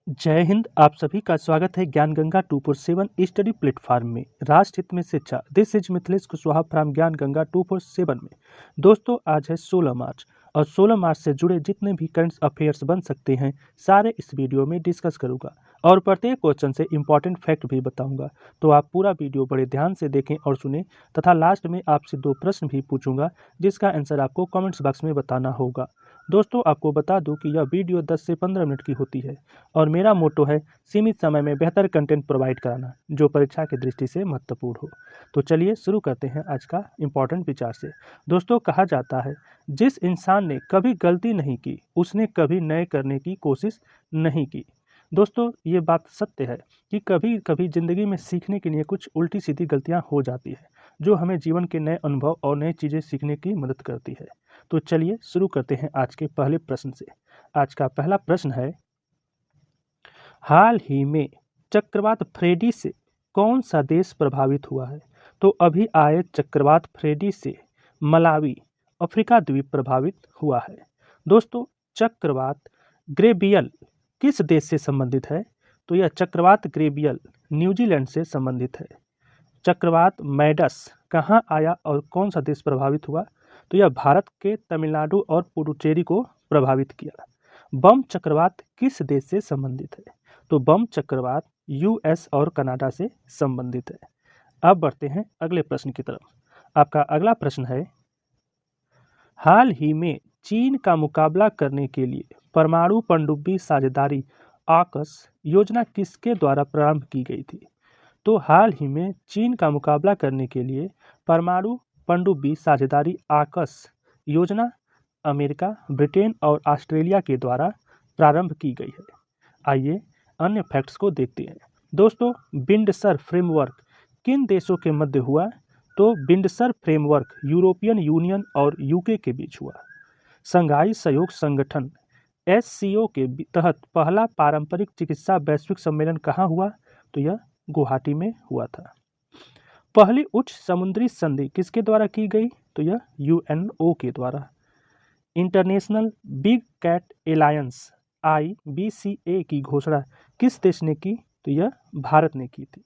जय हिंद। आप सभी का स्वागत है ज्ञान गंगा 247 स्टडी प्लेटफॉर्म में। राष्ट्र हित में शिक्षा। This is Mithilesh Kushwaha from ज्ञान गंगा 247 में। दोस्तों, आज है 16 मार्च और 16 मार्च से जुड़े जितने भी करंट अफेयर्स बन सकते हैं सारे इस वीडियो में डिस्कस करूंगा और प्रत्येक क्वेश्चन से इंपॉर्टेंट फैक्ट भी बताऊंगा। तो आप पूरा वीडियो बड़े ध्यान से देखें और सुनें तथा लास्ट में आपसे 2 प्रश्न भी पूछूंगा जिसका आंसर आपको कमेंट्स बॉक्स में बताना होगा। दोस्तों, आपको बता दूं कि यह वीडियो 10 से 15 मिनट की होती है और मेरा मोटो है सीमित समय में बेहतर कंटेंट प्रोवाइड कराना जो परीक्षा की दृष्टि से महत्वपूर्ण हो। तो चलिए शुरू करते हैं आज का इम्पोर्टेंट विचार से। दोस्तों, कहा जाता है जिस इंसान ने कभी गलती नहीं की उसने कभी नए करने की कोशिश नहीं की। दोस्तों, ये बात सत्य है कि कभी कभी ज़िंदगी में सीखने के लिए कुछ उल्टी सीधी गलतियां हो जाती है जो हमें जीवन के नए अनुभव और नई चीज़ें सीखने की मदद करती है। तो चलिए शुरू करते हैं आज के पहले प्रश्न से। आज का पहला प्रश्न है, हाल ही में चक्रवात फ्रेडी से कौन सा देश प्रभावित हुआ है? तो अभी आए चक्रवात फ्रेडी से मलावी, अफ्रीका द्वीप प्रभावित हुआ है। दोस्तों, चक्रवात ग्रेबियल किस देश से संबंधित है? तो यह चक्रवात ग्रेबियल न्यूजीलैंड से संबंधित है। चक्रवात मैडस कहाँ आया और कौन सा देश प्रभावित हुआ? तो यह भारत के तमिलनाडु और पुडुचेरी को प्रभावित किया। बम चक्रवात किस देश से संबंधित है? तो बम चक्रवात यूएस और कनाडा से संबंधित है। अब बढ़ते हैं अगले प्रश्न की तरफ। आपका अगला प्रश्न है, हाल ही में चीन का मुकाबला करने के लिए परमाणु पनडुब्बी साझेदारी आकस योजना किसके द्वारा प्रारंभ की गई थी? तो हाल ही में चीन का मुकाबला करने के लिए परमाणु पनडुब्बी साझेदारी आकस योजना अमेरिका, ब्रिटेन और ऑस्ट्रेलिया के द्वारा प्रारंभ की गई है। आइए अन्य फैक्ट्स को देखते हैं। दोस्तों, बिंडसर फ्रेमवर्क किन देशों के मध्य हुआ? तो बिंडसर फ्रेमवर्क यूरोपियन यूनियन और यूके के बीच हुआ। संघाई सहयोग संगठन एससीओ के तहत पहला पारंपरिक चिकित्सा वैश्विक सम्मेलन कहाँ हुआ? तो यह गुवाहाटी में हुआ था। पहली उच्च समुद्री संधि किसके द्वारा की गई? तो यह यूएनओ के द्वारा। International Big Cat Alliance IBCA की घोषणा किस देश ने की? तो यह भारत ने की थी।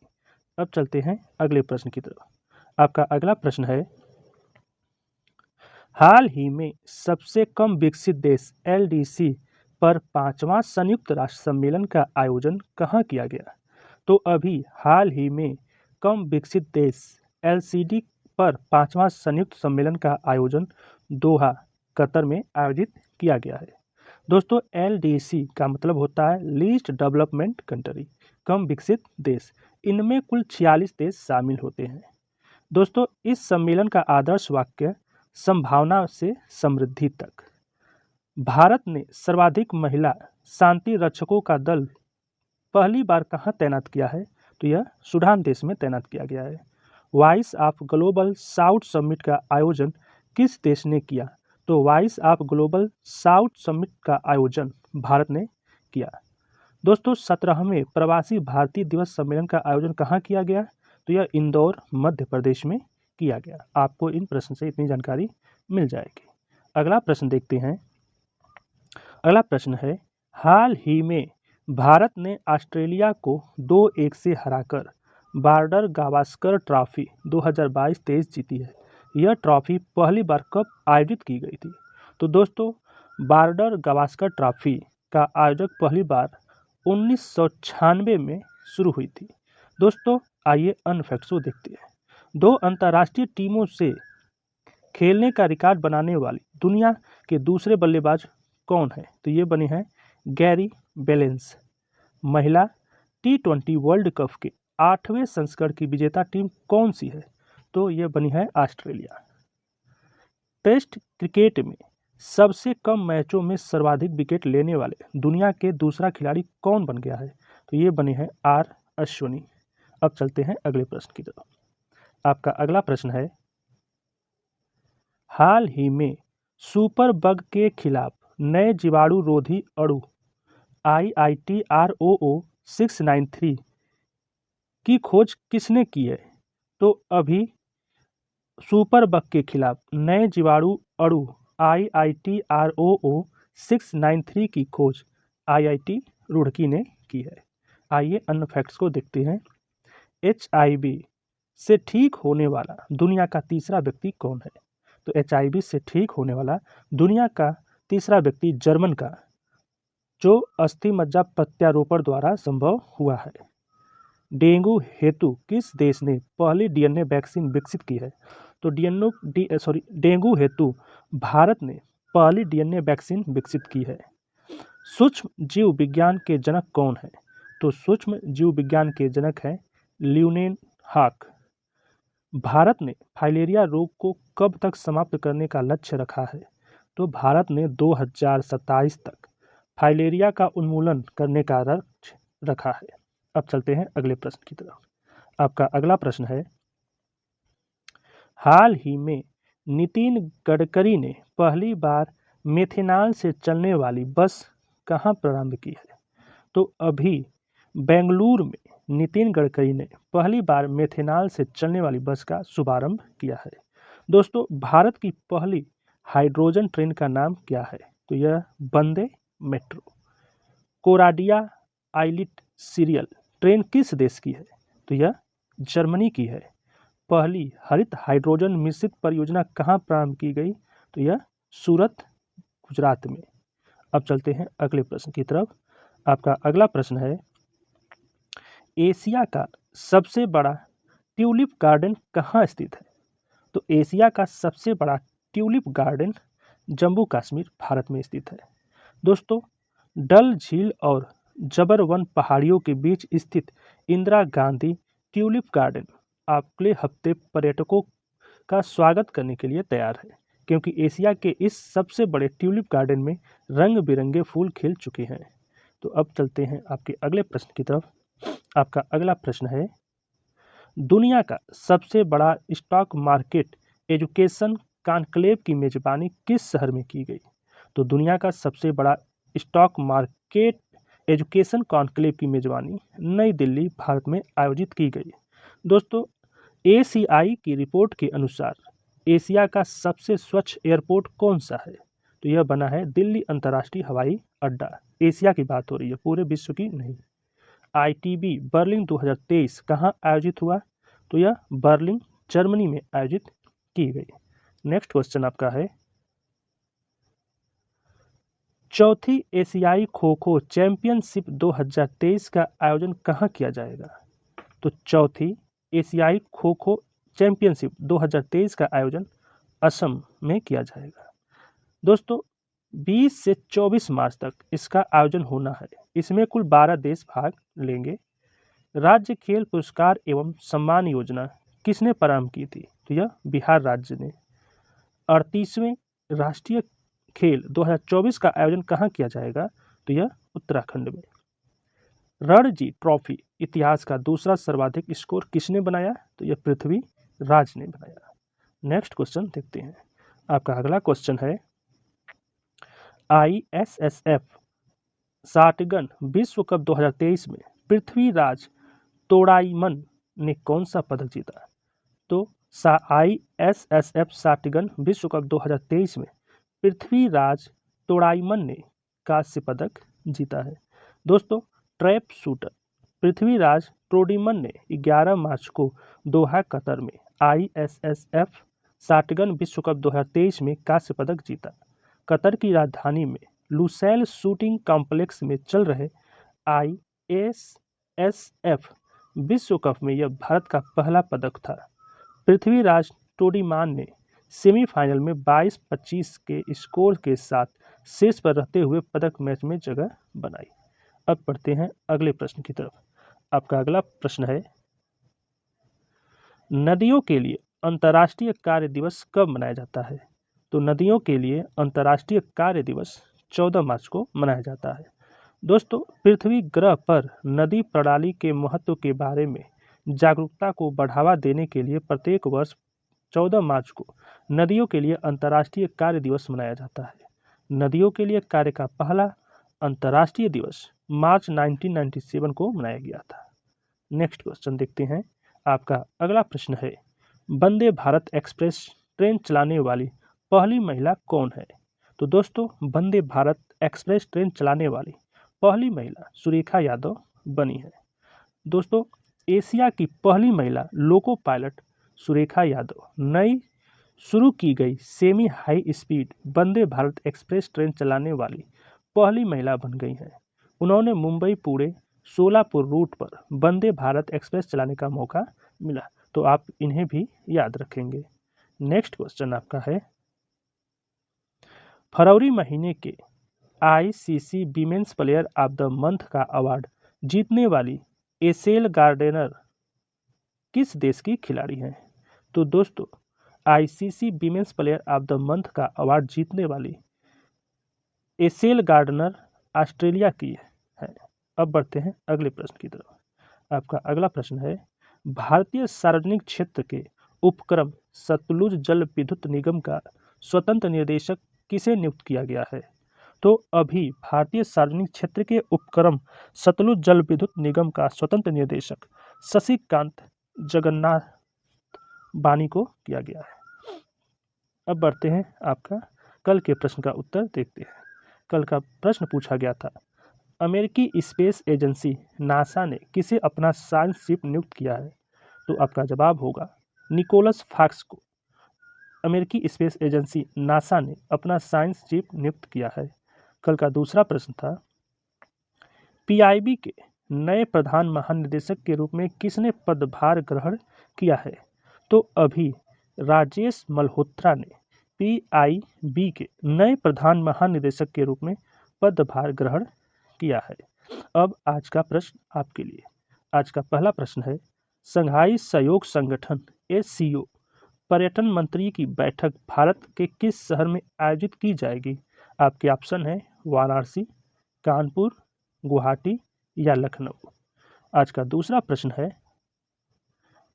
अब चलते हैं अगले प्रश्न की तरफ। आपका अगला प्रश्न है, हाल ही में सबसे कम विकसित देश LDC पर 5वां संयुक्त राष्ट्र सम्मेलन का आयोजन कहाँ किया गया? तो अभी हाल ही में कम विकसित देश LCD पर 5वां संयुक्त सम्मेलन का आयोजन दोहा, कतर में आयोजित किया गया है। दोस्तों, LDC का मतलब होता है लीस्ट डेवलपमेंट कंट्री, कम विकसित देश। इनमें कुल 46 देश शामिल होते हैं। दोस्तों, इस सम्मेलन का आदर्श वाक्य संभावना से समृद्धि तक। भारत ने सर्वाधिक महिला शांति रक्षकों का दल पहली बार कहाँ तैनात किया है? तो यह सूडान देश में तैनात किया गया है। Voice of global south summit का आयोजन किस देश ने किया? तो voice of global south summit का आयोजन भारत ने किया। दोस्तों, 17वें प्रवासी भारतीय दिवस सम्मेलन का आयोजन कहाँ किया गया? तो यह इंदौर, मध्य प्रदेश में किया गया। आपको इन प्रश्न से इतनी जानकारी मिल जाएगी। अगला प्रश्न देखते हैं। अगला प्रश्न है, हाल ही में भारत ने ऑस्ट्रेलिया को 2-1 से हराकर बॉर्डर गावस्कर ट्रॉफी 2022-23 जीती है। यह ट्रॉफी पहली बार कब आयोजित की गई थी? तो दोस्तों, बॉर्डर गावस्कर ट्रॉफी का आयोजक पहली बार 1996 में शुरू हुई थी। दोस्तों, आइए अन्य फैक्ट्स को देखते हैं। 2 अंतर्राष्ट्रीय टीमों से खेलने का रिकॉर्ड बनाने वाली दुनिया के दूसरे बल्लेबाज कौन है? तो ये बने हैं गैरी बेलेंस। महिला T20 वर्ल्ड कप के 8वें संस्करण की विजेता टीम कौन सी है? तो ये बनी है ऑस्ट्रेलिया। टेस्ट क्रिकेट में सबसे कम मैचों में सर्वाधिक विकेट लेने वाले दुनिया के दूसरा खिलाड़ी कौन बन गया है? तो ये बने हैं R अश्विनी। अब चलते हैं अगले प्रश्न की तरफ। आपका अगला प्रश्न है, हाल ही में सुपर बग के खिलाफ नए जीवाणु रोधी अणु IITROO 693 की खोज किसने की है? तो अभी सुपर बग के खिलाफ नए जीवाणु अणु IITROO 693 की खोज IIT रुड़की ने की है? आइए अन्य फैक्ट्स को देखते हैं। HIV से ठीक होने वाला दुनिया का तीसरा व्यक्ति कौन है? तो HIV से ठीक होने वाला दुनिया का तीसरा व्यक्ति जर्मन का, जो अस्थि मज्जा प्रत्यारोपण द्वारा संभव हुआ है। डेंगू हेतु किस देश ने पहली DNA वैक्सीन विकसित की है? तो डेंगू हेतु भारत ने पहली DNA वैक्सीन विकसित की है। सूक्ष्म जीव विज्ञान के जनक कौन है? तो सूक्ष्म जीव विज्ञान के जनक है ल्यूनेनहाक। भारत ने फाइलेरिया रोग को कब तक समाप्त करने का लक्ष्य रखा है? तो भारत ने 2027 तक फाइलेरिया का उन्मूलन करने का लक्ष्य रखा है। अब चलते हैं अगले प्रश्न की तरफ। आपका अगला प्रश्न है, हाल ही में नितिन गडकरी ने पहली बार मेथेनॉल से चलने वाली बस कहाँ प्रारंभ की है? तो अभी बेंगलुरु में नितिन गडकरी ने पहली बार मेथेनॉल से चलने वाली बस का शुभारंभ किया है। दोस्तों, भारत की पहली हाइड्रोजन ट्रेन का नाम क्या है? तो यह वंदे मेट्रो। कोराडिया आइलिट सीरियल ट्रेन किस देश की है? तो यह जर्मनी की है। पहली हरित हाइड्रोजन मिश्रित परियोजना कहाँ प्रारंभ की गई? तो यह सूरत, गुजरात में। अब चलते हैं अगले प्रश्न की तरफ। आपका अगला प्रश्न है, एशिया का सबसे बड़ा ट्यूलिप गार्डन कहाँ स्थित है? तो एशिया का सबसे बड़ा ट्यूलिप गार्डन जम्मू कश्मीर, भारत में स्थित है। दोस्तों, डल झील और जबरवन पहाड़ियों के बीच स्थित इंदिरा गांधी ट्यूलिप गार्डन अगले हफ्ते पर्यटकों का स्वागत करने के लिए तैयार है, क्योंकि एशिया के इस सबसे बड़े ट्यूलिप गार्डन में रंग बिरंगे फूल खिल चुके हैं। तो अब चलते हैं आपके अगले प्रश्न की तरफ। आपका अगला प्रश्न है, दुनिया का सबसे बड़ा स्टॉक मार्केट एजुकेशन कॉन्क्लेव की मेजबानी किस शहर में की गई? तो दुनिया का सबसे बड़ा स्टॉक मार्केट एजुकेशन कॉन्क्लेव की मेजबानी नई दिल्ली, भारत में आयोजित की गई। दोस्तों, ACI की रिपोर्ट के अनुसार एशिया का सबसे स्वच्छ एयरपोर्ट कौन सा है? तो यह बना है दिल्ली अंतर्राष्ट्रीय हवाई अड्डा। एशिया की बात हो रही है, पूरे विश्व की नहीं। ITB बर्लिन 2023 कहाँ आयोजित हुआ? तो यह बर्लिन, जर्मनी में आयोजित की गई। नेक्स्ट क्वेश्चन आपका है, चौथी एशियाई खो खो चैंपियनशिप 2023 का आयोजन कहाँ किया जाएगा? तो चौथी एशियाई खो खो चैंपियनशिप 2023 का आयोजन असम में किया जाएगा। दोस्तों, 20 से 24 मार्च तक इसका आयोजन होना है। इसमें कुल 12 देश भाग लेंगे। राज्य खेल पुरस्कार एवं सम्मान योजना किसने प्रारंभ की थी? तो यह बिहार राज्य ने। 38वें राष्ट्रीय खेल 2024 का आयोजन कहाँ किया जाएगा? तो यह उत्तराखंड में। रणजी ट्रॉफी इतिहास का दूसरा सर्वाधिक स्कोर किसने बनाया? तो यह पृथ्वीराज ने बनाया। नेक्स्ट क्वेश्चन देखते हैं। आपका अगला क्वेश्चन है, ISSF शॉटगन विश्व कप 2023 में पृथ्वीराज तोड़ाईमन ने कौन सा पदक जीता? तो ISSF शॉटगन विश्व कप 2023 में पृथ्वीराज तोड़ाईमन ने कांस्य पदक जीता है। दोस्तों, ट्रैप शूटर पृथ्वीराज तोड़ीमन ने 11 मार्च को दोहा, कतर में ISSF शॉटगन विश्व कप 2023 में कांस्य पदक जीता। कतर की राजधानी में लुसैल शूटिंग कॉम्प्लेक्स में चल रहे ISSF विश्व कप में यह भारत का पहला पदक था। पृथ्वीराज तोड़ीमान ने सेमीफाइनल में 22-25 के स्कोर के साथ शीर्ष पर रहते हुए पदक मैच में जगह बनाई। अब बढ़ते हैं अगले प्रश्न की तरफ। आपका अगला प्रश्न है, नदियों के लिए अंतर्राष्ट्रीय कार्य दिवस कब मनाया जाता है? तो नदियों के लिए अंतर्राष्ट्रीय कार्य दिवस 14 मार्च को मनाया जाता है। दोस्तों, पृथ्वी ग्रह पर नदी प्रणाली के महत्व के बारे में जागरूकता को बढ़ावा देने के लिए प्रत्येक वर्ष 14 मार्च को नदियों के लिए अंतर्राष्ट्रीय कार्य दिवस मनाया जाता है। नदियों के लिए कार्य का पहला अंतर्राष्ट्रीय दिवस मार्च 1997 को मनाया गया था। नेक्स्ट क्वेश्चन देखते हैं। आपका अगला प्रश्न है, वंदे भारत एक्सप्रेस ट्रेन चलाने वाली पहली महिला कौन है? तो दोस्तों, वंदे भारत एक्सप्रेस ट्रेन चलाने वाली पहली महिला सुरेखा यादव बनी है। दोस्तों, एशिया की पहली महिला लोको पायलट सुरेखा यादव नई शुरू की गई semi high speed Vande Bharat express train चलाने वाली पहली महिला बन गई हैं। उन्होंने मुंबई पुणे सोलापुर रूट पर वंदे भारत एक्सप्रेस चलाने का मौका मिला, तो आप इन्हें भी याद रखेंगे। नेक्स्ट क्वेश्चन आपका है, फरवरी महीने के ICC women's player of the month का अवार्ड जीतने वाली एशेल गार्डनर किस देश की खिलाड़ी हैं? तो दोस्तों, ICC women's player of the month का अवार्ड जीतने वाली एशेल गार्डनर ऑस्ट्रेलिया की है। अब बढ़ते हैं अगले प्रश्न की तरफ। आपका अगला प्रश्न है, भारतीय सार्वजनिक क्षेत्र के उपक्रम सतलुज जल विद्युत निगम का स्वतंत्र निदेशक किसे नियुक्त किया गया है? तो अभी भारतीय सार्वजनिक क्षेत्र के उपक्रम सतलुज जल विद्युत निगम का स्वतंत्र निदेशक शशिकांत जगन्नाथ बानी को किया गया है। अब बढ़ते हैं आपका कल के प्रश्न का उत्तर देखते हैं। कल का प्रश्न पूछा गया था, अमेरिकी स्पेस एजेंसी नासा ने किसे अपना साइंस शिप नियुक्त किया है? तो आपका जवाब होगा निकोलस फॉक्स को अमेरिकी स्पेस एजेंसी नासा ने अपना साइंस शिप नियुक्त किया है। कल का दूसरा प्रश्न था, पीआईबी के नए प्रधान महानिदेशक के रूप में किसने पदभार ग्रहण किया है? तो अभी राजेश मल्होत्रा ने पीआईबी के नए प्रधान महानिदेशक के रूप में पदभार ग्रहण किया है। अब आज का प्रश्न आपके लिए। आज का पहला प्रश्न है, शंघाई सहयोग संगठन एससीओ पर्यटन मंत्री की बैठक भारत के किस शहर में आयोजित की जाएगी? आपके ऑप्शन है वाराणसी, कानपुर, गुवाहाटी या लखनऊ। आज का दूसरा प्रश्न है,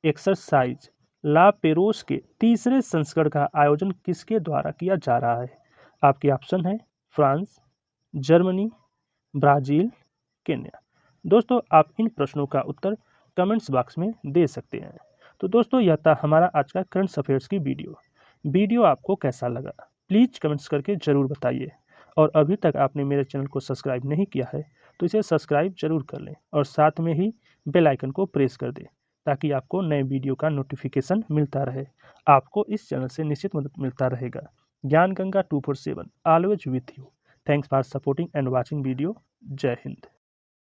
एक्सरसाइज ला पेरोस के तीसरे संस्करण का आयोजन किसके द्वारा किया जा रहा है? आपके ऑप्शन है फ्रांस, जर्मनी, ब्राजील, केन्या। दोस्तों, आप इन प्रश्नों का उत्तर कमेंट्स बॉक्स में दे सकते हैं। तो दोस्तों, यह था हमारा आज का करंट अफेयर्स की वीडियो आपको कैसा लगा प्लीज़ कमेंट्स करके ज़रूर बताइए। और अभी तक आपने मेरे चैनल को सब्सक्राइब नहीं किया है तो इसे सब्सक्राइब जरूर कर लें और साथ में ही बेल आइकन को प्रेस कर दें ताकि आपको नए वीडियो का नोटिफिकेशन मिलता रहे। आपको इस चैनल से निश्चित मदद मिलता रहेगा। ज्ञान Ganga 247 always with you. Thanks for supporting and watching video. जय हिंद।